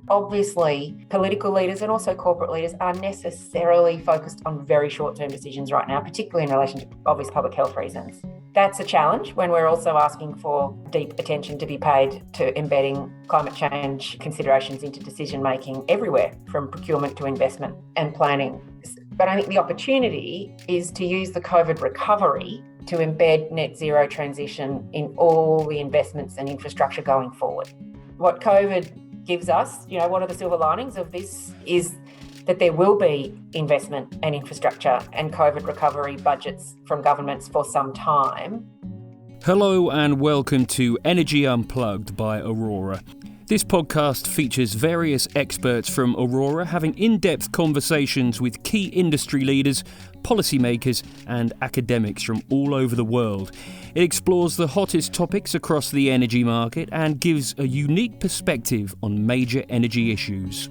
Obviously, political leaders and also corporate leaders are necessarily focused on very short-term decisions right now, particularly in relation to obvious public health reasons. That's a challenge when we're also asking for deep attention to be paid to embedding climate change considerations into decision-making everywhere, from procurement to investment and planning. But I think the opportunity is to use the COVID recovery to embed net zero transition in all the investments and infrastructure going forward. What COVID gives us, what are the silver linings of this, is that there will be investment and infrastructure and COVID recovery budgets from governments for some time. Hello and welcome to Energy Unplugged by Aurora. This podcast features various experts from Aurora having in-depth conversations with key industry leaders, policymakers and academics from all over the world. It explores the hottest topics across the energy market and gives a unique perspective on major energy issues.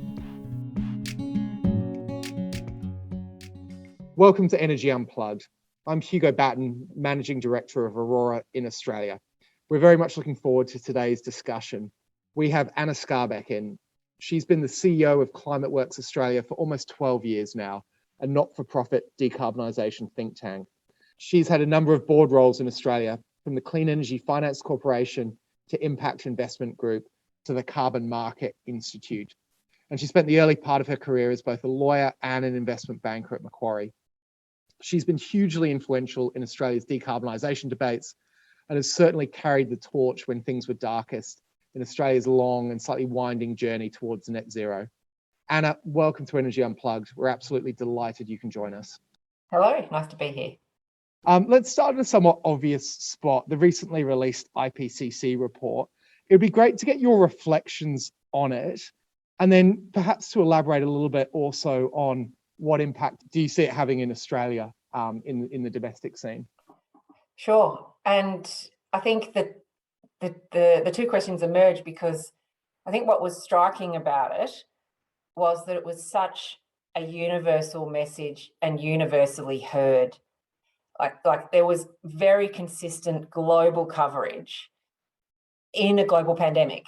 Welcome to Energy Unplugged. I'm Hugo Batten, Managing Director of Aurora in Australia. We're very much looking forward to today's discussion. We have Anna Skarbek in. She's been the CEO of ClimateWorks Australia for almost 12 years now, a not-for-profit decarbonisation think tank. She's had a number of board roles in Australia, from the Clean Energy Finance Corporation to Impact Investment Group to the Carbon Market Institute. And she spent the early part of her career as both a lawyer and an investment banker at Macquarie. She's been hugely influential in Australia's decarbonisation debates and has certainly carried the torch when things were darkest in Australia's long and slightly winding journey towards net zero. Anna, welcome to Energy Unplugged. We're absolutely delighted you can join us. Hello, nice to be here. Let's start in a somewhat obvious spot, the recently released Ipcc report. It would be great to get your reflections on it, and then perhaps to elaborate a little bit also on what impact do you see it having in Australia in the domestic scene? Sure, and I think that the two questions emerge because I think what was striking about it was that it was such a universal message and universally heard. Like there was very consistent global coverage in a global pandemic.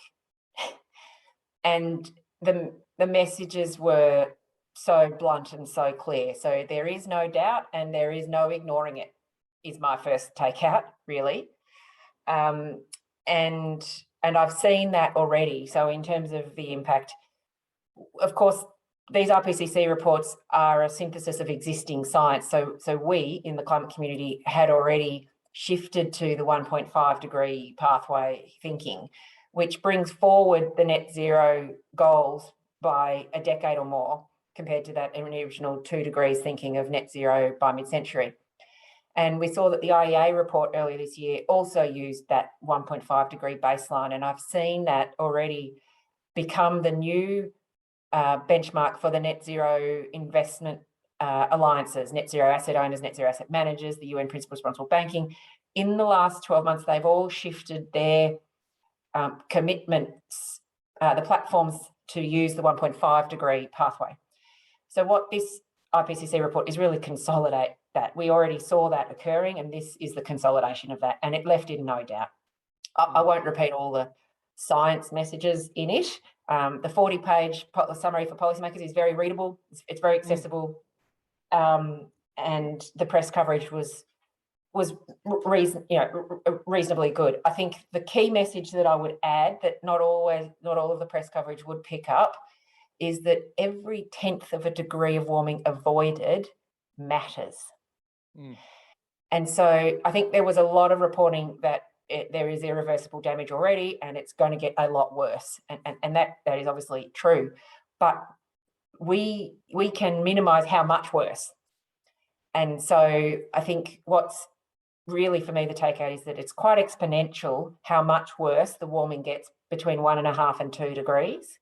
And the messages were so blunt and so clear. So there is no doubt and there is no ignoring it, is my first takeout, really. And I've seen that already. So in terms of the impact, of course, these IPCC reports are a synthesis of existing science. So we in the climate community had already shifted to the 1.5 degree pathway thinking, which brings forward the net zero goals by a decade or more compared to that original 2 degrees thinking of net zero by mid-century. And we saw that the IEA report earlier this year also used that 1.5 degree baseline. And I've seen that already become the new benchmark for the net zero investment alliances, net zero asset owners, net zero asset managers, the UN Principles for Responsible Banking. In the last 12 months, they've all shifted their commitments, the platforms to use the 1.5 degree pathway. So what this IPCC report is really consolidate that. We already saw that occurring, and this is the consolidation of that, and it left in no doubt. I won't repeat all the science messages in it. The 40-page summary for policymakers is very readable. It's very accessible, and the press coverage was reasonably good. I think the key message that I would add that not all of the press coverage would pick up is that every 10th of a degree of warming avoided matters. And so I think there was a lot of reporting that there is irreversible damage already and it's going to get a lot worse. And that is obviously true. But we can minimise how much worse. And so I think what's really, for me, the takeout is that it's quite exponential how much worse the warming gets between 1.5 and 2 degrees.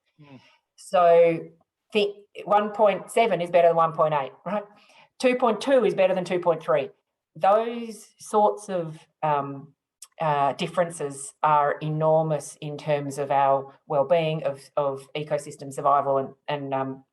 So think 1.7 is better than 1.8, right? 2.2 is better than 2.3. Those sorts of differences are enormous in terms of our well-being, of ecosystem survival and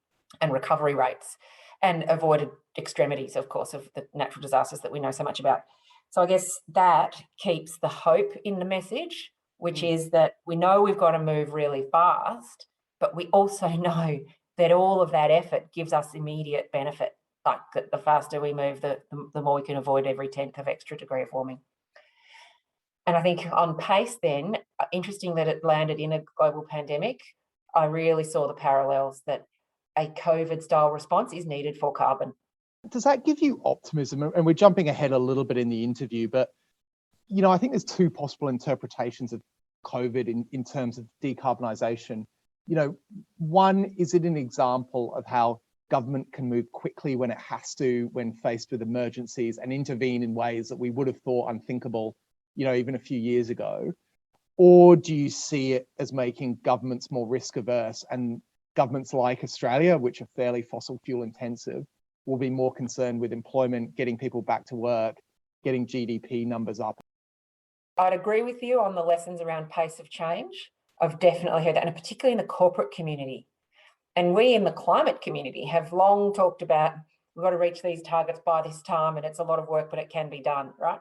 recovery rates, and avoided extremities, of course, of the natural disasters that we know so much about. So I guess that keeps the hope in the message, which is that we know we've got to move really fast, But we also know that all of that effort gives us immediate benefit. Like the faster we move, the more we can avoid every 10th of extra degree of warming. And I think on pace then, interesting that it landed in a global pandemic, I really saw the parallels that a COVID-style response is needed for carbon. Does that give you optimism? And we're jumping ahead a little bit in the interview, but I think there's two possible interpretations of COVID in terms of decarbonisation. One, is it an example of how government can move quickly when it has to, when faced with emergencies, and intervene in ways that we would have thought unthinkable, even a few years ago? Or do you see it as making governments more risk averse, and governments like Australia, which are fairly fossil fuel intensive, will be more concerned with employment, getting people back to work, getting GDP numbers up? I'd agree with you on the lessons around pace of change. I've definitely heard that, and particularly in the corporate community. And we in the climate community have long talked about, we've got to reach these targets by this time, and it's a lot of work, but it can be done, right?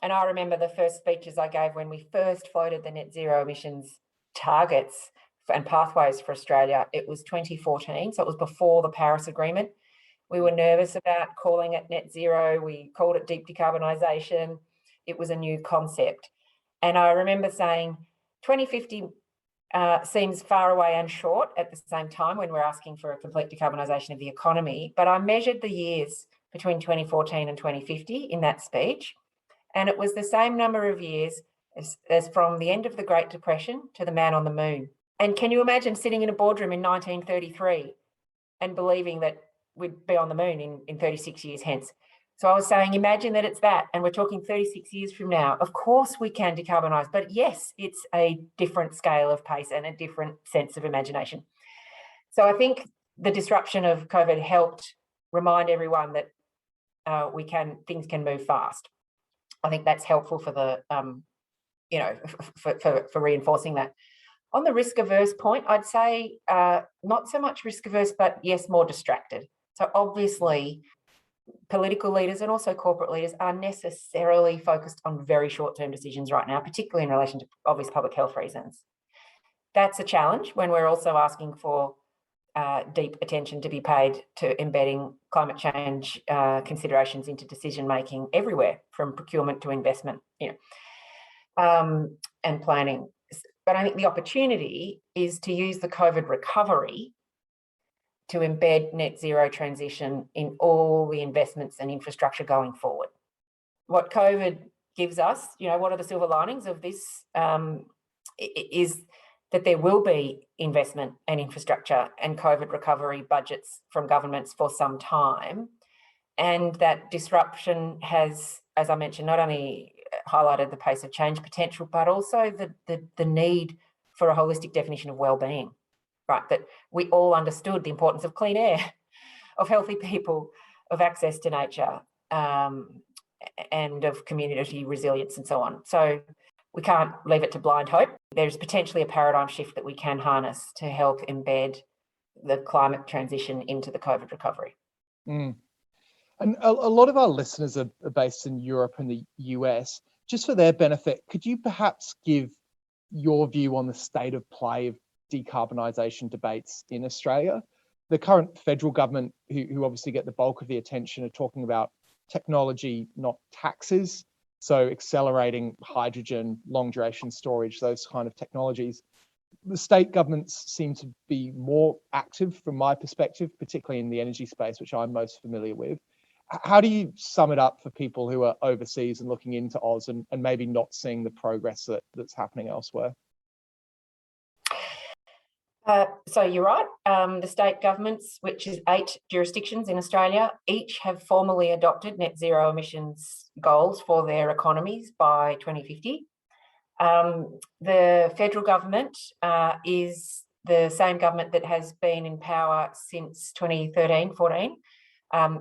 And I remember the first speeches I gave when we first floated the net zero emissions targets and pathways for Australia. It was 2014, so it was before the Paris Agreement. We were nervous about calling it net zero. We called it deep decarbonisation. It was a new concept. And I remember saying 2050 seems far away and short at the same time when we're asking for a complete decarbonisation of the economy. But I measured the years between 2014 and 2050 in that speech, and it was the same number of years as from the end of the Great Depression to the man on the moon. And can you imagine sitting in a boardroom in 1933 and believing that we'd be on the moon in 36 years hence? So I was saying, imagine that it's that, and we're talking 36 years from now. Of course we can decarbonise, but yes, it's a different scale of pace and a different sense of imagination. So I think the disruption of COVID helped remind everyone that things can move fast. I think that's helpful for the, for reinforcing that. On the risk averse point, I'd say not so much risk averse, but yes, more distracted. So obviously, political leaders and also corporate leaders are necessarily focused on very short-term decisions right now, particularly in relation to obvious public health reasons. That's a challenge when we're also asking for deep attention to be paid to embedding climate change considerations into decision-making everywhere, from procurement to investment, and planning. But I think the opportunity is to use the COVID recovery to embed net zero transition in all the investments and infrastructure going forward. What COVID gives us, what are the silver linings of this, is that there will be investment and infrastructure and COVID recovery budgets from governments for some time. And that disruption has, as I mentioned, not only highlighted the pace of change potential, but also the need for a holistic definition of well-being. Right, that we all understood the importance of clean air, of healthy people, of access to nature, and of community resilience and so on. So we can't leave it to blind hope. There's potentially a paradigm shift that we can harness to help embed the climate transition into the COVID recovery. And a lot of our listeners are based in Europe and the US. Just for their benefit, could you perhaps give your view on the state of play of decarbonisation debates in Australia? The current federal government, who obviously get the bulk of the attention, are talking about technology, not taxes. So accelerating hydrogen, long duration storage, those kind of technologies. The state governments seem to be more active from my perspective, particularly in the energy space, which I'm most familiar with. How do you sum it up for people who are overseas and looking into Oz and maybe not seeing the progress that's happening elsewhere? So you're right. The state governments, which is 8 jurisdictions in Australia, each have formally adopted net zero emissions goals for their economies by 2050. The federal government is the same government that has been in power since 2013-14,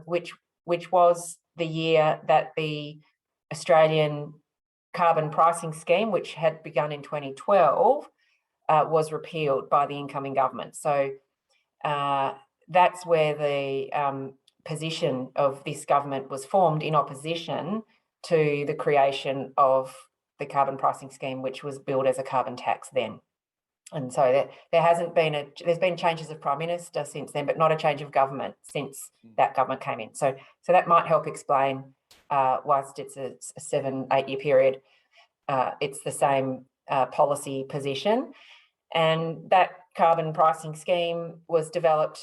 which was the year that the Australian carbon pricing scheme, which had begun in 2012, was repealed by the incoming government. So that's where the position of this government was formed in opposition to the creation of the carbon pricing scheme, which was billed as a carbon tax then. And so there's been changes of Prime Minister since then, but not a change of government since that government came in. So that might help explain whilst it's a 7-8 year period, it's the same policy position. And that carbon pricing scheme was developed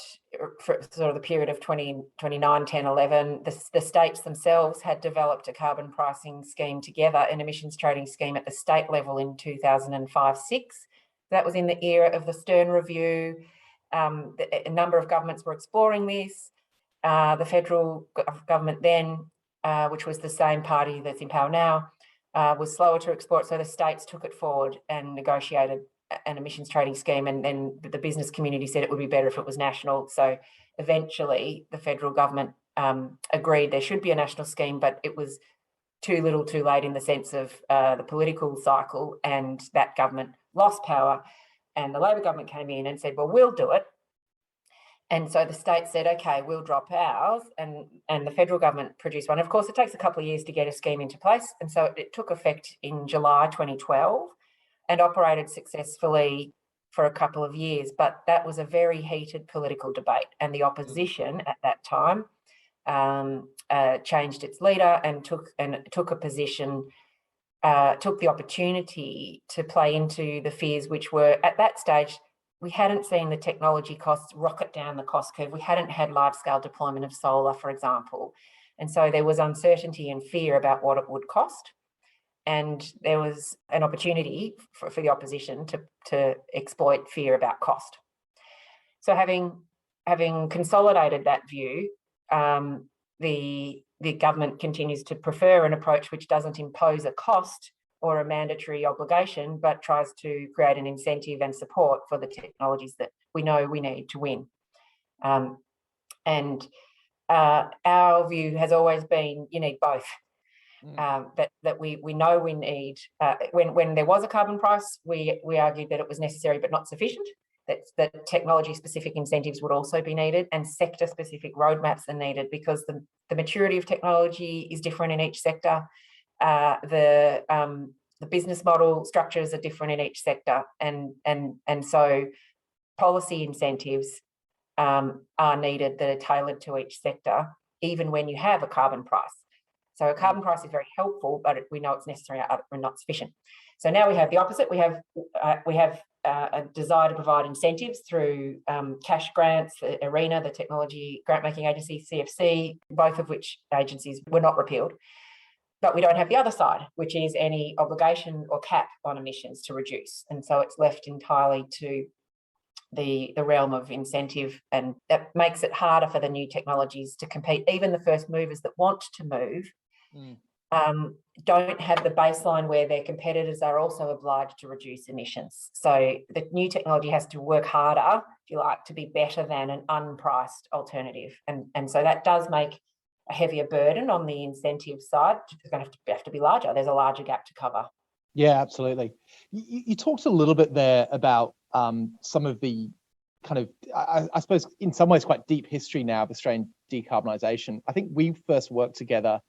for sort of the period of 2009, 10, 11. The states themselves had developed a carbon pricing scheme together, an emissions trading scheme at the state level in 2005-6. That was in the era of the Stern Review. A number of governments were exploring this. The federal government then, which was the same party that's in power now, was slower to explore it. So the states took it forward and negotiated an emissions trading scheme, and then the business community said it would be better if it was national. So eventually the federal government agreed there should be a national scheme, but it was too little too late in the sense of the political cycle, and that government lost power, and the Labor government came in and said, well, we'll do it. And so the state said, okay, we'll drop ours, and the federal government produced one. Of course, it takes a couple of years to get a scheme into place, and so it took effect in July 2012 and operated successfully for a couple of years. But that was a very heated political debate, and the opposition at that time changed its leader and took a position, took the opportunity to play into the fears, which were at that stage, we hadn't seen the technology costs rocket down the cost curve. We hadn't had large-scale deployment of solar, for example. And so there was uncertainty and fear about what it would cost. And there was an opportunity for the opposition to exploit fear about cost. So having consolidated that view, the government continues to prefer an approach which doesn't impose a cost or a mandatory obligation, but tries to create an incentive and support for the technologies that we know we need to win. Our view has always been you need both. That we know we need. When there was a carbon price, we argued that it was necessary but not sufficient. That technology-specific incentives would also be needed, and sector-specific roadmaps are needed, because the maturity of technology is different in each sector. The business model structures are different in each sector, and so policy incentives are needed that are tailored to each sector, even when you have a carbon price. So a carbon price is very helpful, but we know it's necessary and not sufficient. So now we have the opposite. We have a desire to provide incentives through cash grants, the ARENA, the Technology Grant-Making Agency, CEFC, both of which agencies were not repealed. But we don't have the other side, which is any obligation or cap on emissions to reduce. And so it's left entirely to the realm of incentive, and that makes it harder for the new technologies to compete. Even the first movers that want to move don't have the baseline where their competitors are also obliged to reduce emissions. So the new technology has to work harder, if you like, to be better than an unpriced alternative. And so that does make a heavier burden on the incentive side. It's going to have to be larger. There's a larger gap to cover. Yeah, absolutely. You talked a little bit there about some of the kind of, I suppose, in some ways quite deep history now of Australian decarbonisation. I think we first worked together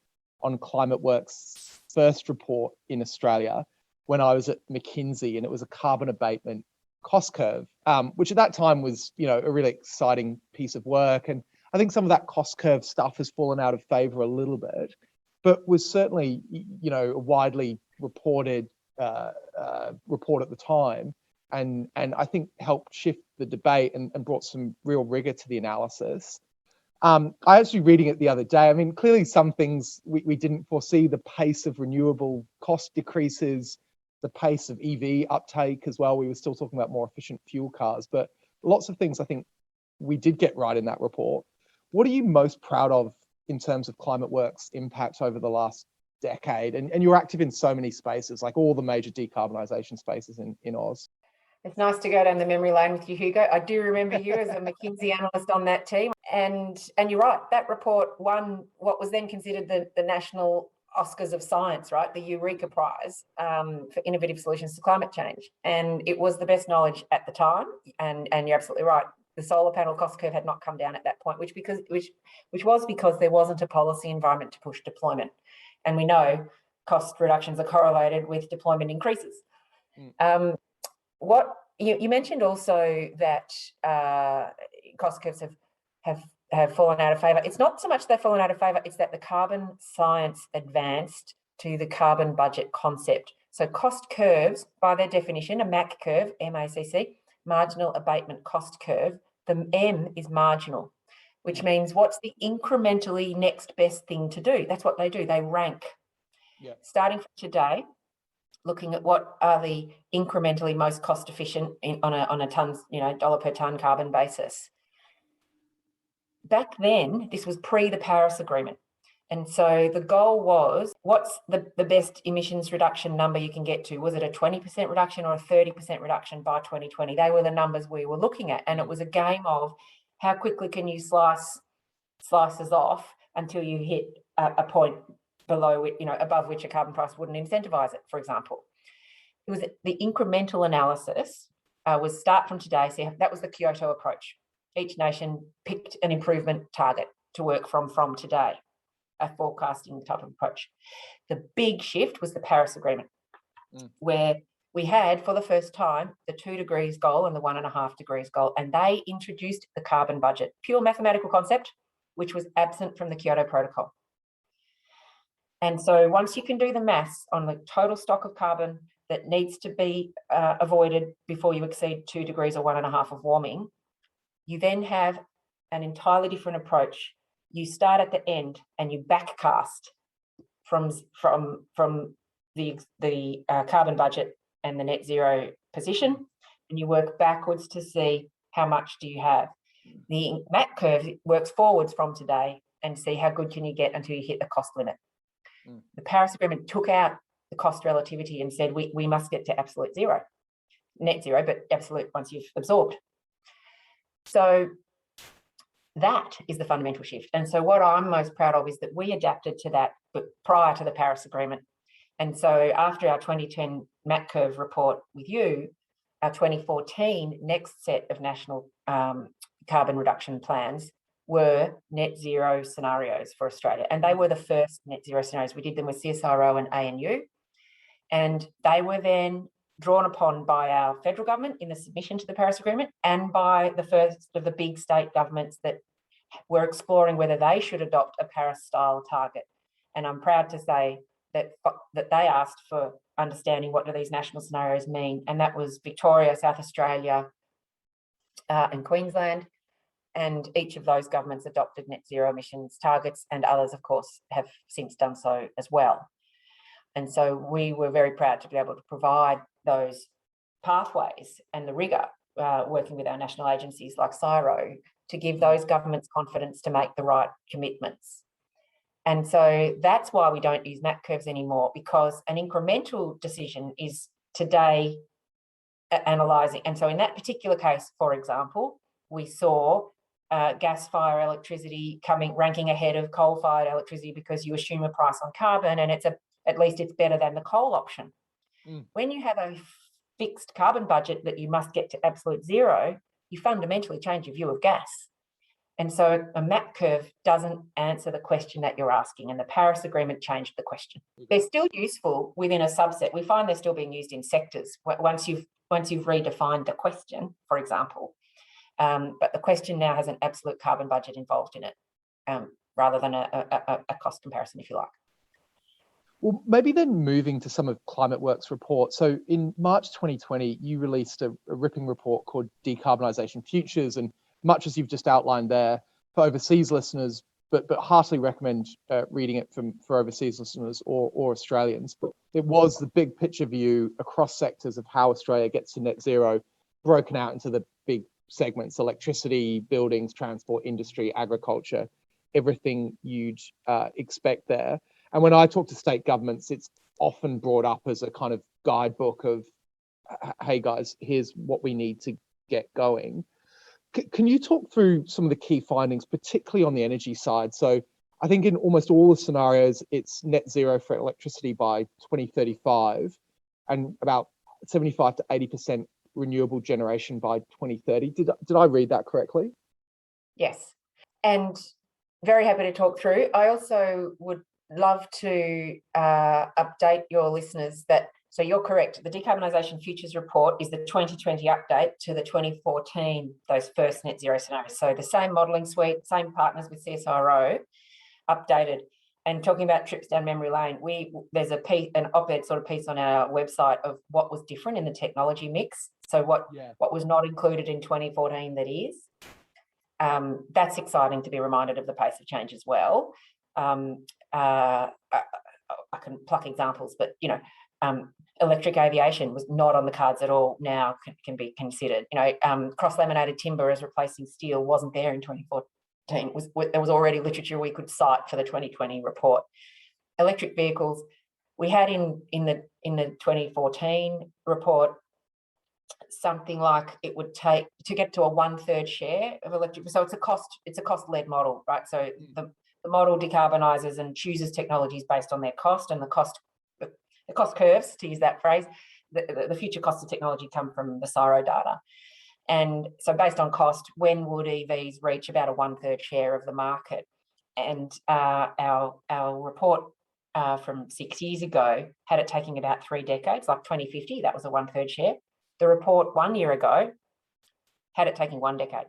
on ClimateWorks' first report in Australia when I was at McKinsey, and it was a carbon abatement cost curve, which at that time was, a really exciting piece of work. And I think some of that cost curve stuff has fallen out of favour a little bit, but was certainly, a widely reported report at the time, and I think helped shift the debate and brought some real rigour to the analysis. I actually reading it the other day. I mean, clearly some things we didn't foresee: the pace of renewable cost decreases, the pace of EV uptake as well. We were still talking about more efficient fuel cars, but lots of things I think we did get right in that report. What are you most proud of in terms of ClimateWorks' impact over the last decade? And you're active in so many spaces, like all the major decarbonisation spaces in Oz. It's nice to go down the memory lane with you, Hugo. I do remember you as a McKinsey analyst on that team. And you're right, that report won what was then considered the national Oscars of science, right? The Eureka Prize for innovative solutions to climate change. And it was the best knowledge at the time. And you're absolutely right. The solar panel cost curve had not come down at that point, which was because there wasn't a policy environment to push deployment. And we know cost reductions are correlated with deployment increases. What You mentioned also that cost curves have fallen out of favour. It's not so much they've fallen out of favour, it's that the carbon science advanced to the carbon budget concept. So cost curves, by their definition, a MAC curve, MACC, marginal abatement cost curve, the M is marginal, which means what's the incrementally next best thing to do? That's what they do, they rank. Yeah. Starting from today, looking at what are the incrementally most cost efficient on a tonne, dollar per tonne carbon basis. Back then, this was pre the Paris Agreement. And so the goal was, what's the best emissions reduction number you can get to? Was it a 20% reduction or a 30% reduction by 2020? They were the numbers we were looking at. And it was a game of how quickly can you slices off until you hit a point below it, above which a carbon price wouldn't incentivise it, for example. It was the incremental analysis was start from today. So that was the Kyoto approach. Each nation picked an improvement target to work from today, a forecasting type of approach. The big shift was the Paris Agreement, where we had, for the first time, the 2 degrees goal and the 1.5 degrees goal, and they introduced the carbon budget, pure mathematical concept, which was absent from the Kyoto Protocol. And so once you can do the maths on the total stock of carbon that needs to be avoided before you exceed 2 degrees or 1.5 of warming, you then have an entirely different approach. You start at the end and you backcast from the carbon budget and the net zero position, and you work backwards to see how much do you have. The MAC curve works forwards from today and see how good can you get until you hit the cost limit. The Paris Agreement took out the cost relativity and said we must get to absolute zero, net zero, but absolute once you've absorbed. So that is the fundamental shift. And so what I'm most proud of is that we adapted to that prior to the Paris Agreement. And so after our 2010 MAC curve report with you, our 2014 next set of national carbon reduction plans were net zero scenarios for Australia. And they were the first net zero scenarios. We did them with CSIRO and ANU. And they were then drawn upon by our federal government in the submission to the Paris Agreement and by the first of the big state governments that were exploring whether they should adopt a Paris-style target. And I'm proud to say that they asked for understanding what do these national scenarios mean. And that was Victoria, South Australia, and Queensland. And each of those governments adopted net zero emissions targets, and others, of course, have since done so as well. And so we were very proud to be able to provide those pathways and the rigour, working with our national agencies like CSIRO, to give those governments confidence to make the right commitments. And so that's why we don't use MAC curves anymore, because an incremental decision is today analysing. And so in that particular case, for example, we saw gas-fired electricity ranking ahead of coal-fired electricity because you assume a price on carbon, and at least it's better than the coal option. When you have a fixed carbon budget that you must get to absolute zero, you fundamentally change your view of gas. And so a MAP curve doesn't answer the question that you're asking, and the Paris Agreement changed the question. They're still useful within a subset. We find they're still being used in sectors once you've redefined the question, for example. But the question now has an absolute carbon budget involved in it, rather than a cost comparison, if you like. Well, maybe then moving to some of ClimateWorks' report. So in March 2020, you released a ripping report called Decarbonisation Futures, and much as you've just outlined there, for overseas listeners, but heartily recommend reading it for overseas listeners or Australians. But it was the big picture view across sectors of how Australia gets to net zero, broken out into the big segments: electricity, buildings, transport, industry, agriculture, everything you'd expect there. And when I talk to state governments, it's often brought up as a kind of guidebook of, hey guys, here's what we need to get going. Can you talk through some of the key findings, particularly on the energy side? So I think in almost all the scenarios, it's net zero for electricity by 2035 and about 75 to 80% renewable generation by 2030. Did I read that correctly? Yes, and very happy to talk through. I also would love to update your listeners that So you're correct. The Decarbonisation Futures Report is the 2020 update to the 2014, those first net zero scenarios. So the same modelling suite, same partners with CSIRO, updated. And talking about trips down memory lane, there's an op-ed sort of piece on our website of what was different in the technology mix. So what was not included in 2014 that is. That's exciting to be reminded of the pace of change as well. I can pluck examples, but electric aviation was not on the cards at all. Now can be considered. Cross-laminated timber as replacing steel wasn't there in 2014. There was already literature we could cite for the 2020 report. Electric vehicles, we had in the 2014 report something like it would take to get to a 1/3 share of electric. So it's a cost-led model, right? So the model decarbonises and chooses technologies based on their cost, and the cost curves, to use that phrase. The future costs of technology come from the CSIRO data. And so based on cost, when would EVs reach about a 1/3 share of the market? And our report from 6 years ago had it taking about 3 decades, like 2050, that was a 1/3 share. The report 1 year ago had it taking 1 decade.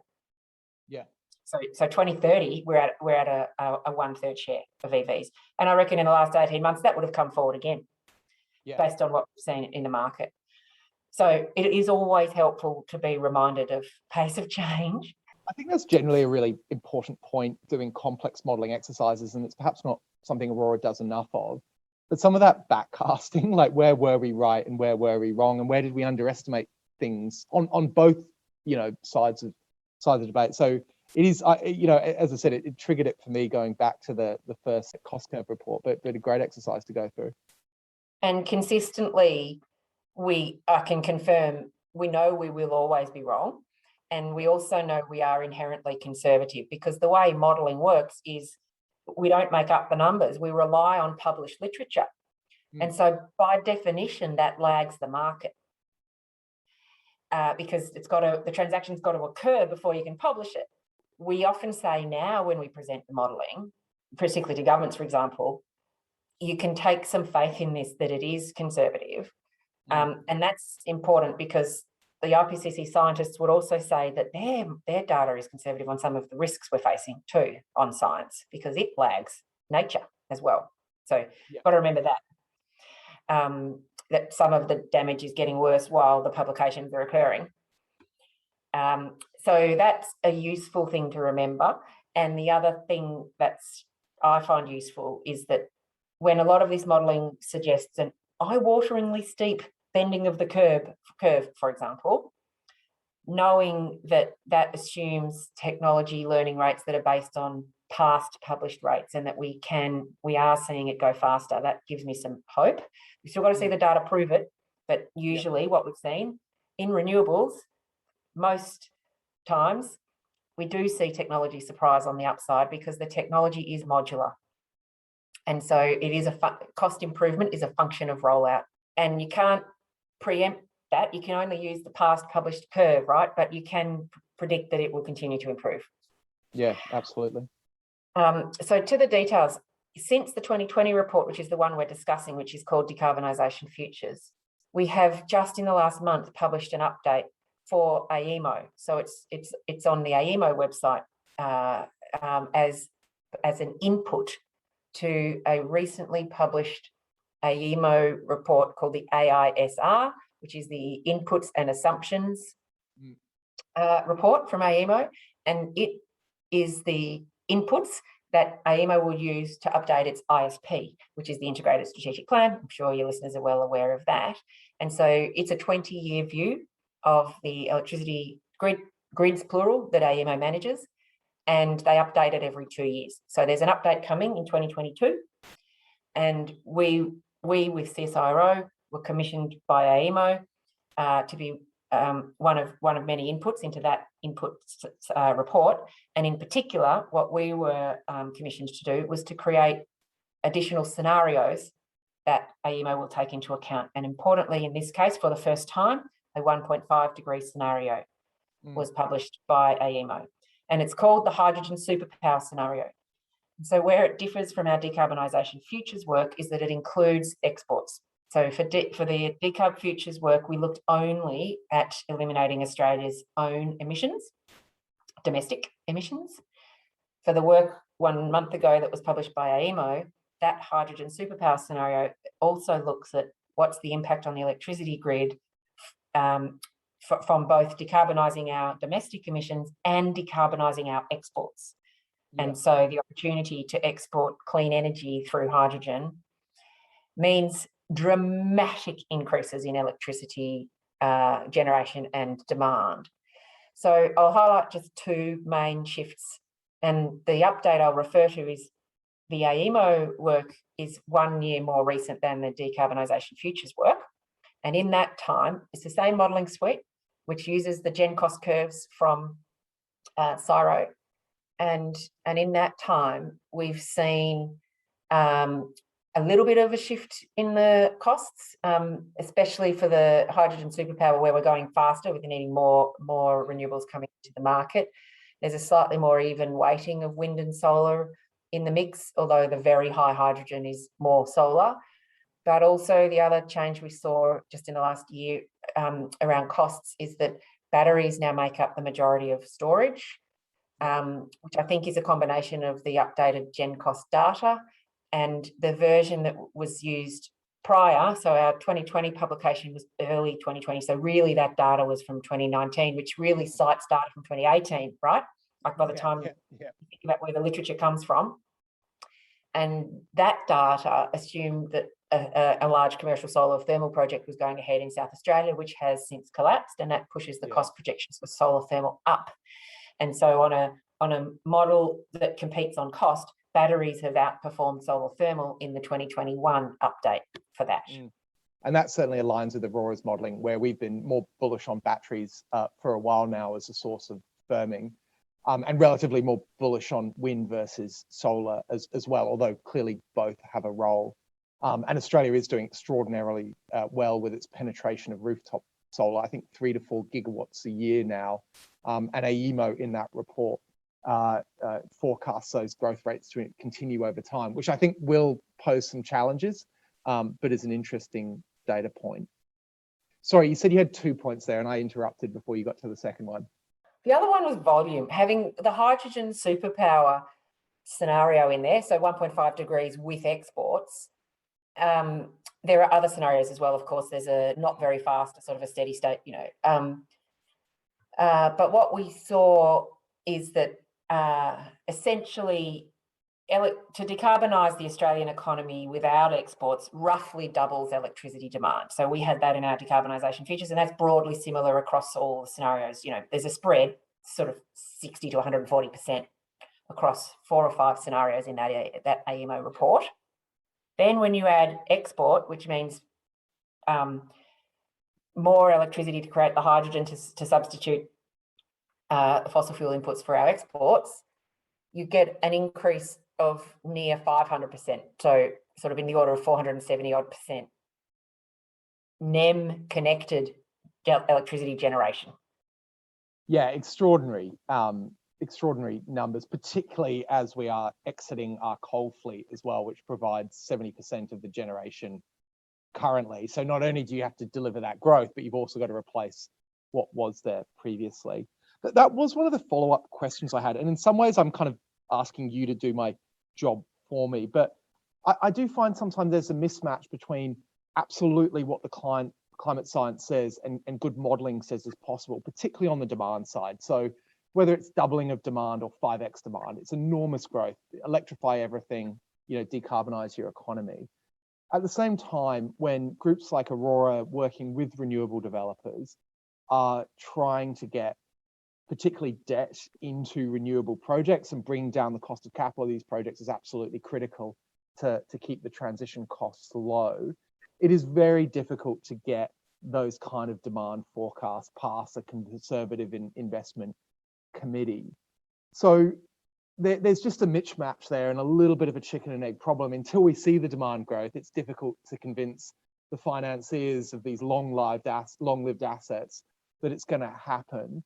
Yeah. So 2030, we're at a 1/3 share of EVs. And I reckon in the last 18 months, that would have come forward again, based on what we've seen in the market. So it is always helpful to be reminded of pace of change. I think that's generally a really important point, doing complex modelling exercises, and it's perhaps not something Aurora does enough of. But some of that backcasting, like where were we right and where were we wrong, and where did we underestimate things on both sides of the debate. So it is, as I said, it triggered it for me going back to the first cost curve report, but a great exercise to go through. And consistently, I can confirm, we know we will always be wrong. And we also know we are inherently conservative, because the way modelling works is we don't make up the numbers. We rely on published literature. And so by definition, that lags the market because the transaction's got to occur before you can publish it. We often say now when we present the modelling, particularly to governments, for example, you can take some faith in this, that it is conservative. And that's important because the Ipcc scientists would also say that their data is conservative on some of the risks we're facing too on science, because it lags nature as well. So got to remember that, that some of the damage is getting worse while the publications are occurring. So that's a useful thing to remember. And the other thing I find useful is that when a lot of this modelling suggests an eye-wateringly steep bending of the curve, for example, knowing that assumes technology learning rates that are based on past published rates, and that we are seeing it go faster, that gives me some hope. We've still got to see the data prove it, but usually what we've seen in renewables, most times we do see technology surprise on the upside, because the technology is modular. And so it is cost improvement is a function of rollout, and you can't preempt that. You can only use the past published curve, right? But you can predict that it will continue to improve. Yeah, absolutely. So to the details, since the 2020 report, which is the one we're discussing, which is called Decarbonisation Futures, we have just in the last month published an update for AEMO. So it's on the AEMO website as an input to a recently published AEMO report called the AISR, which is the Inputs and Assumptions report from AEMO. And it is the inputs that AEMO will use to update its ISP, which is the Integrated Strategic Plan. I'm sure your listeners are well aware of that. And so it's a 20-year view of the electricity grids, plural, that AEMO manages, and they update it every 2 years. So there's an update coming in 2022, and we with CSIRO were commissioned by AEMO to be one of many inputs into that input report. And in particular, what we were commissioned to do was to create additional scenarios that AEMO will take into account. And importantly, in this case, for the first time, a 1.5 degree scenario was published by AEMO. And it's called the hydrogen superpower scenario. So where it differs from our decarbonisation futures work is that it includes exports. So for the Decarb Futures work, we looked only at eliminating Australia's own emissions, domestic emissions. For the work 1 month ago that was published by AEMO, that hydrogen superpower scenario also looks at what's the impact on the electricity grid from both decarbonising our domestic emissions and decarbonising our exports. Yeah. And so the opportunity to export clean energy through hydrogen means dramatic increases in electricity generation and demand. So I'll highlight just two main shifts, and the update I'll refer to is the AEMO work is 1 year more recent than the Decarbonisation Futures work. And in that time, it's the same modelling suite, which uses the gen cost curves from CSIRO. And in that time, we've seen a little bit of a shift in the costs, especially for the hydrogen superpower, where we're going faster with needing more renewables coming into the market. There's a slightly more even weighting of wind and solar in the mix, although the very high hydrogen is more solar. But also the other change we saw just in the last year around costs is that batteries now make up the majority of storage, which I think is a combination of the updated gen cost data and the version that was used prior. So our 2020 publication was early 2020. So really that data was from 2019, which really cites data from 2018, right? Like by the time you think about where the literature comes from. And that data assumed that a large commercial solar thermal project was going ahead in South Australia, which has since collapsed, and that pushes the cost projections for solar thermal up. And so on a model that competes on cost, batteries have outperformed solar thermal in the 2021 update for that. And that certainly aligns with Aurora's modelling, where we've been more bullish on batteries for a while now as a source of firming, and relatively more bullish on wind versus solar as well, although clearly both have a role. And Australia is doing extraordinarily well with its penetration of rooftop solar, I think 3 to 4 gigawatts a year now. And AEMO in that report forecasts those growth rates to continue over time, which I think will pose some challenges, but is an interesting data point. Sorry, you said you had 2 points there and I interrupted before you got to the second one. The other one was volume, having the hydrogen superpower scenario in there, so 1.5 degrees with exports. There are other scenarios as well, of course. There's a not very fast, sort of a steady state, but what we saw is that essentially to decarbonise the Australian economy without exports roughly doubles electricity demand. So we had that in our decarbonisation features, and that's broadly similar across all the scenarios. There's a spread, sort of 60 to 140% across 4 or 5 scenarios in that AEMO report. Then when you add export, which means more electricity to create the hydrogen to substitute fossil fuel inputs for our exports, you get an increase of near 500%. So sort of in the order of 470 odd percent NEM connected electricity generation. Yeah, extraordinary numbers, particularly as we are exiting our coal fleet as well, which provides 70% of the generation currently. So not only do you have to deliver that growth, but you've also got to replace what was there previously. That was one of the follow-up questions I had. And in some ways, I'm kind of asking you to do my job for me. But I do find sometimes there's a mismatch between absolutely what the climate science says and good modelling says is possible, particularly on the demand side. So whether it's doubling of demand or 5x demand, it's enormous growth, electrify everything, decarbonise your economy. At the same time, when groups like Aurora working with renewable developers are trying to get particularly debt into renewable projects and bring down the cost of capital of these projects is absolutely critical to keep the transition costs low. It is very difficult to get those kind of demand forecasts past a conservative investment committee. So there's just a mismatch there and a little bit of a chicken and egg problem. Until we see the demand growth, it's difficult to convince the financiers of these long-lived assets that it's going to happen.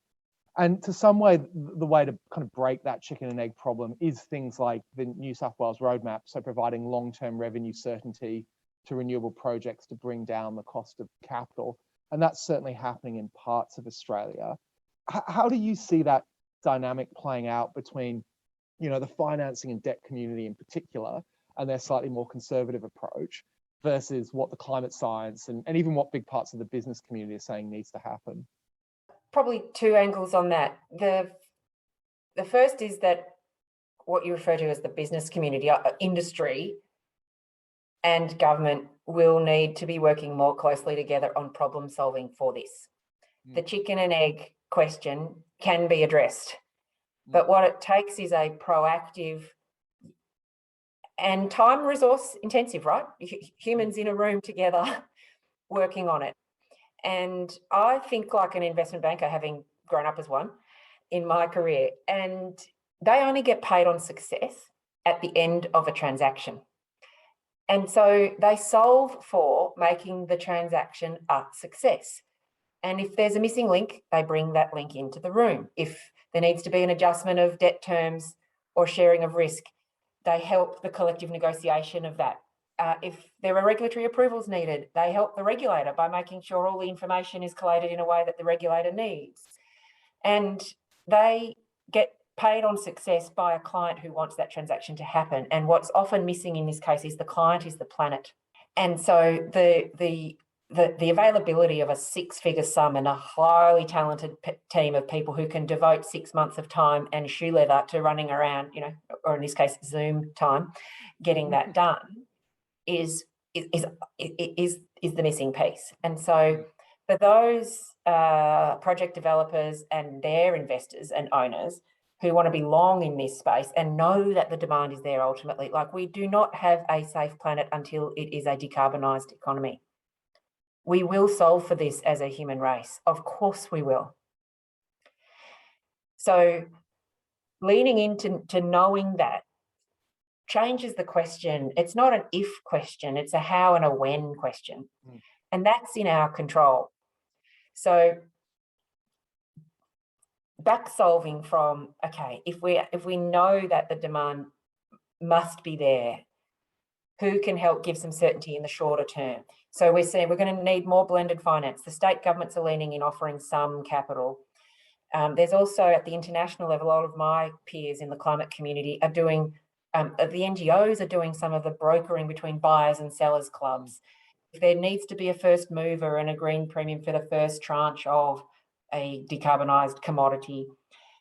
And to some way, the way to kind of break that chicken and egg problem is things like the New South Wales roadmap, so providing long-term revenue certainty to renewable projects to bring down the cost of capital. And that's certainly happening in parts of Australia. How do you see that dynamic playing out between, the financing and debt community in particular, and their slightly more conservative approach, versus what the climate science and even what big parts of the business community are saying needs to happen? Probably two angles on that. The first is that what you refer to as the business community, industry and government will need to be working more closely together on problem solving for this. The chicken and egg question can be addressed, but what it takes is a proactive and time resource intensive, right? Humans in a room together working on it. And I think like an investment banker, having grown up as one in my career, and they only get paid on success at the end of a transaction. And so they solve for making the transaction a success. And if there's a missing link, they bring that link into the room. If there needs to be an adjustment of debt terms or sharing of risk, they help the collective negotiation of that. If there are regulatory approvals needed, they help the regulator by making sure all the information is collated in a way that the regulator needs. And they get paid on success by a client who wants that transaction to happen. And what's often missing in this case is the client is the planet. And so the availability of a six-figure sum and a highly talented team of people who can devote 6 months of time and shoe leather to running around, or in this case, Zoom time, getting that done is the missing piece. And so for those project developers and their investors and owners who want to be long in this space and know that the demand is there ultimately, like, we do not have a safe planet until it is a decarbonised economy. We will solve for this as a human race. Of course we will. So leaning into knowing that changes the question. It's not an if question, it's a how and a when question. And that's in our control. So back solving from, okay, if we know that the demand must be there, who can help give some certainty in the shorter term? So we're saying we're going to need more blended finance. The state governments are leaning in, offering some capital. There's also at the international level, a lot of my peers in the climate community are doing, the NGOs are doing some of the brokering between buyers and sellers clubs. If there needs to be a first mover and a green premium for the first tranche of a decarbonised commodity,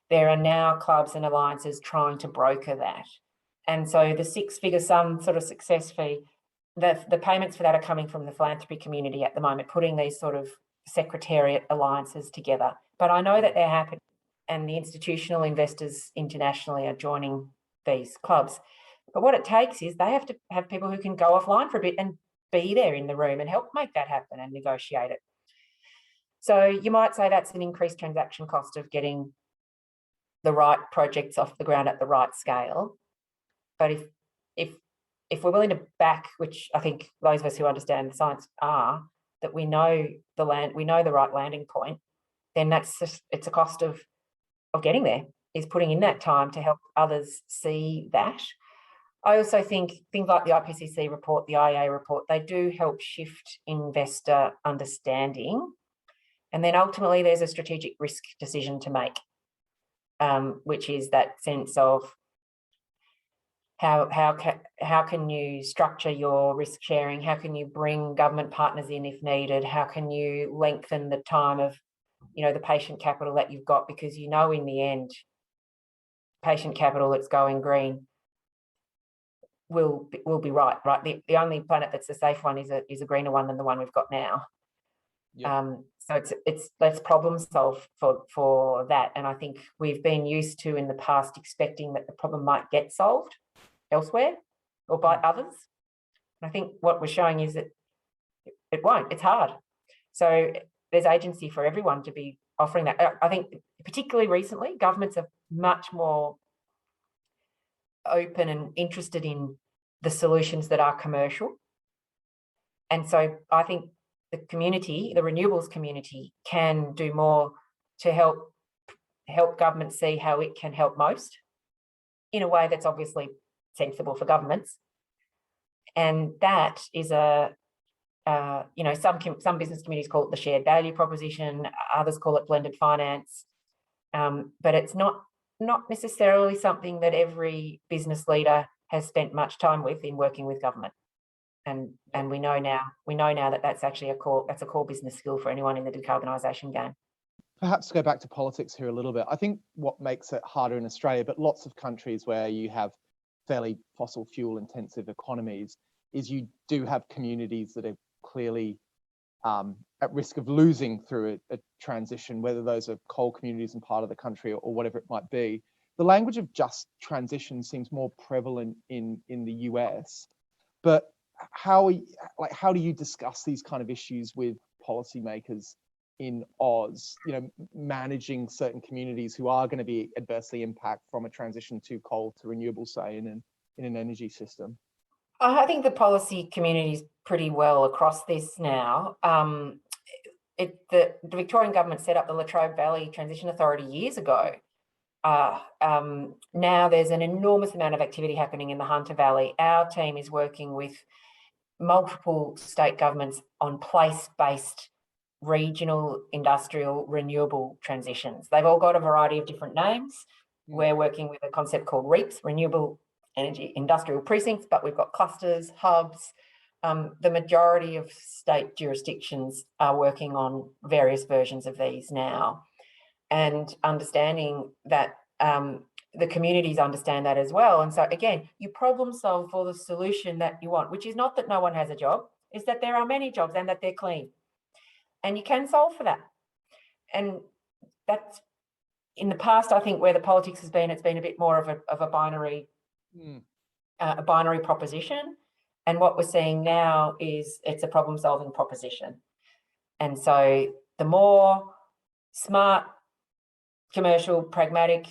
there are now clubs and alliances trying to broker that. And so the six-figure sum sort of success fee, the payments for that are coming from the philanthropy community at the moment, putting these sort of secretariat alliances together. But I know that they're happening, and the institutional investors internationally are joining these clubs. But what it takes is they have to have people who can go offline for a bit and be there in the room and help make that happen and negotiate it. So you might say that's an increased transaction cost of getting the right projects off the ground at the right scale. But if we're willing to back, which I think those of us who understand the science are, that we know the land, we know the right landing point, then it's a cost of getting there, is putting in that time to help others see that. I also think things like the Ipcc report, the IEA report, they do help shift investor understanding. And then ultimately there's a strategic risk decision to make, which is that sense of how can you structure your risk sharing? How can you bring government partners in if needed? How can you lengthen the time of, the patient capital that you've got? Because in the end, patient capital that's going green will be right. The only planet that's a safe one is a greener one than the one we've got now. Yep. So let's problem solve for that. And I think we've been used to in the past expecting that the problem might get solved elsewhere or by others. And I think what we're showing is that it won't. It's hard. So there's agency for everyone to be offering that. I think particularly recently, governments are much more open and interested in the solutions that are commercial. And so I think the community, the renewables community, can do more to help government see how it can help most in a way that's obviously sensible for governments. And that is some business communities call it the shared value proposition, others call it blended finance, but it's not necessarily something that every business leader has spent much time with in working with government. And we know now that that's actually a core business skill for anyone in the decarbonisation game. Perhaps to go back to politics here a little bit, I think what makes it harder in Australia, but lots of countries where you have fairly fossil fuel intensive economies, is you do have communities that are clearly at risk of losing through a transition, whether those are coal communities in part of the country or whatever it might be. The language of just transition seems more prevalent in the US, but how do you discuss these kind of issues with policymakers in Oz, managing certain communities who are going to be adversely impacted from a transition to coal to renewable, say, in an energy system? I think the policy community is pretty well across this now. The Victorian government set up the Latrobe Valley Transition Authority years ago. Now there's an enormous amount of activity happening in the Hunter Valley. Our team is working with multiple state governments on place-based regional industrial renewable transitions. They've all got a variety of different names. We're working with a concept called REAPs, Renewable Energy Industrial Precincts, but we've got clusters, hubs. The majority of state jurisdictions are working on various versions of these now, and understanding that the communities understand that as well. And so again, you problem solve for the solution that you want, which is not that no one has a job, is that there are many jobs and that they're clean. And you can solve for that. And that's, in the past, I think, where the politics has been, it's been a bit more of a binary proposition. And what we're seeing now is it's a problem-solving proposition. And so the more smart, commercial, pragmatic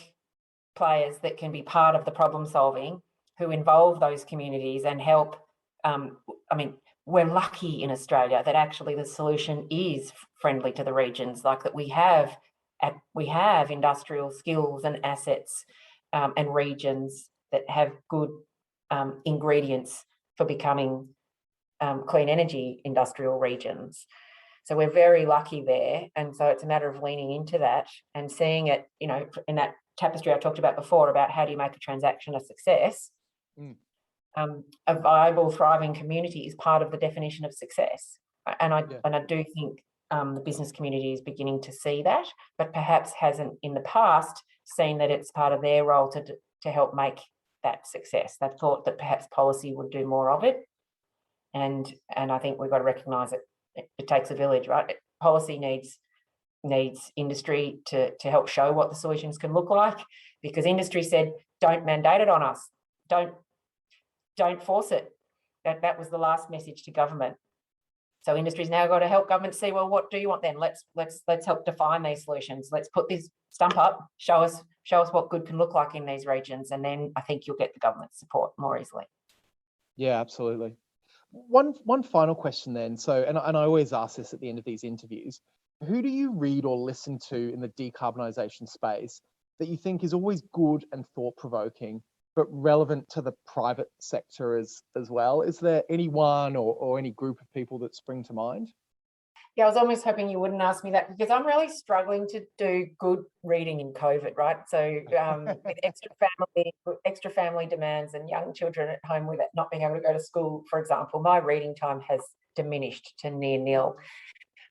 players that can be part of the problem-solving, who involve those communities and help, we're lucky in Australia that actually the solution is friendly to the regions, like that we have industrial skills and assets and regions that have good ingredients for becoming clean energy industrial regions. So we're very lucky there. And so it's a matter of leaning into that and seeing it, in that tapestry I talked about before, about how do you make a transaction a success. A viable, thriving community is part of the definition of success. And I do think the business community is beginning to see that, but perhaps hasn't in the past seen that it's part of their role to help make that success. They've thought that perhaps policy would do more of it. And I think we've got to recognise it takes a village, right? Policy needs industry to help show what the solutions can look like, because industry said, don't mandate it on us. Don't force it. That was the last message to government. So industry's now got to help government see, well, what do you want then? Let's help define these solutions. Let's put this stump up, show us what good can look like in these regions, and then I think you'll get the government support more easily. Yeah, absolutely. One final question then. So, and I always ask this at the end of these interviews, who do you read or listen to in the decarbonisation space that you think is always good and thought-provoking, but relevant to the private sector as well? Is there anyone or any group of people that spring to mind? Yeah, I was almost hoping you wouldn't ask me that, because I'm really struggling to do good reading in COVID, right? So with extra family demands and young children at home with it not being able to go to school, for example, my reading time has diminished to near nil.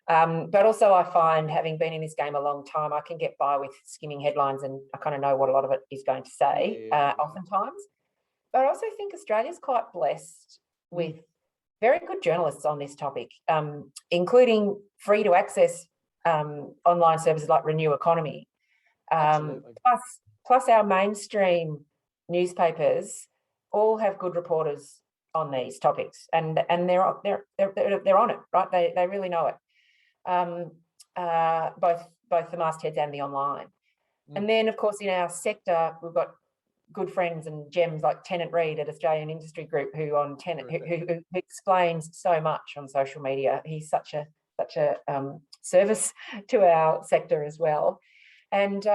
But also I find, having been in this game a long time, I can get by with skimming headlines and I kind of know what a lot of it is going to say oftentimes. But I also think Australia's quite blessed with very good journalists on this topic, including free to access online services like Renew Economy. Plus our mainstream newspapers all have good reporters on these topics, and they're on it, right? They really know it. Both the mastheads and the online. And then, of course, in our sector, we've got good friends and gems like Tennant Reid at Australian Industry Group, who explains so much on social media. He's such a service to our sector as well. And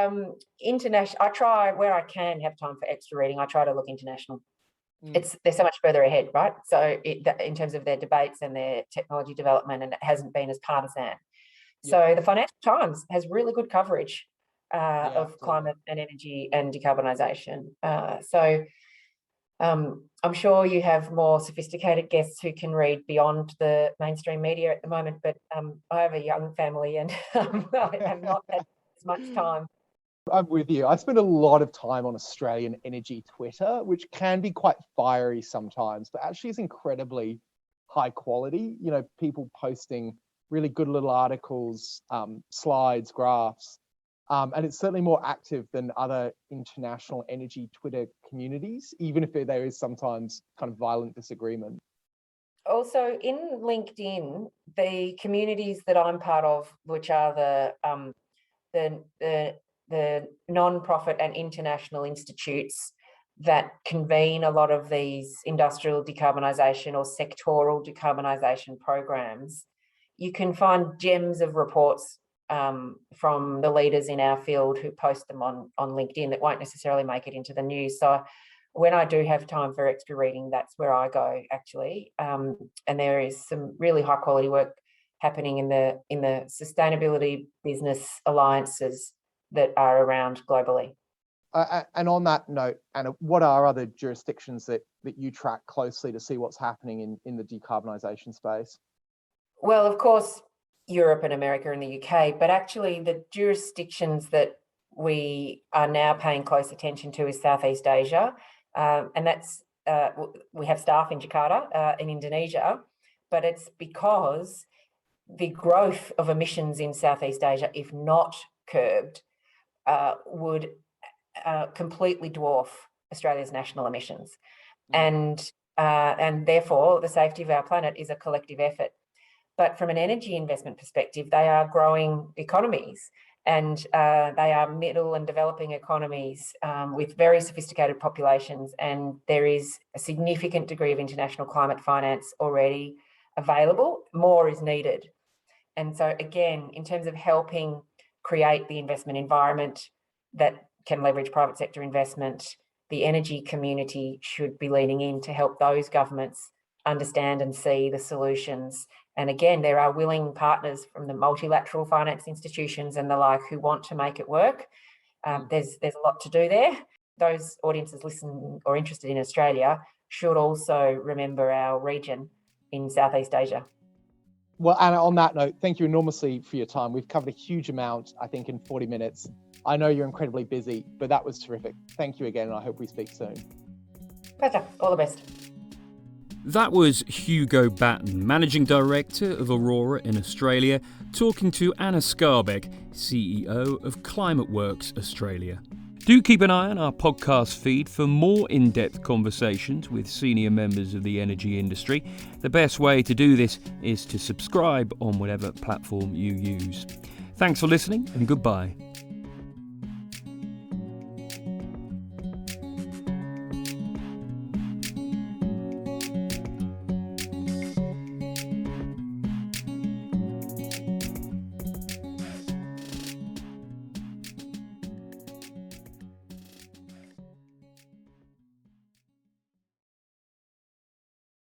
international, I try, where I can have time for extra reading, I try to look international they're so much further ahead, right? So in terms of their debates and their technology development, and it hasn't been as partisan. So the Financial Times has really good coverage of climate and energy and decarbonisation. I'm sure you have more sophisticated guests who can read beyond the mainstream media at the moment, but I have a young family and I have not had as much time. I'm with you. I spend a lot of time on Australian energy Twitter, which can be quite fiery sometimes, but actually is incredibly high quality. You know, people posting really good little articles, slides, graphs, and it's certainly more active than other international energy Twitter communities, even if there is sometimes kind of violent disagreement. Also, in LinkedIn, the communities that I'm part of, which are the non-profit and international institutes that convene a lot of these industrial decarbonisation or sectoral decarbonisation programs, you can find gems of reports from the leaders in our field who post them on LinkedIn that won't necessarily make it into the news. So when I do have time for extra reading, that's where I go, actually. And there is some really high quality work happening in the sustainability business alliances that are around globally. And on that note, Anna, what are other jurisdictions that you track closely to see what's happening in the decarbonisation space? Well, of course, Europe and America and the UK, but actually the jurisdictions that we are now paying close attention to is Southeast Asia. And that's, we have staff in Jakarta, in Indonesia, but it's because the growth of emissions in Southeast Asia, if not curbed, would completely dwarf Australia's national emissions. And therefore, the safety of our planet is a collective effort. But from an energy investment perspective, they are growing economies, and they are middle and developing economies with very sophisticated populations, and there is a significant degree of international climate finance already available. More is needed. And so again, in terms of helping create the investment environment that can leverage private sector investment, the energy community should be leaning in to help those governments understand and see the solutions. And again, there are willing partners from the multilateral finance institutions and the like who want to make it work. There's a lot to do there. Those audiences listening or interested in Australia should also remember our region in Southeast Asia. Well, Anna, on that note, thank you enormously for your time. We've covered a huge amount, I think, in 40 minutes. I know you're incredibly busy, but that was terrific. Thank you again, and I hope we speak soon. Pleasure. All the best. That was Hugo Batten, Managing Director of Aurora in Australia, talking to Anna Skarbek, CEO of ClimateWorks Australia. Do keep an eye on our podcast feed for more in-depth conversations with senior members of the energy industry. The best way to do this is to subscribe on whatever platform you use. Thanks for listening, and goodbye.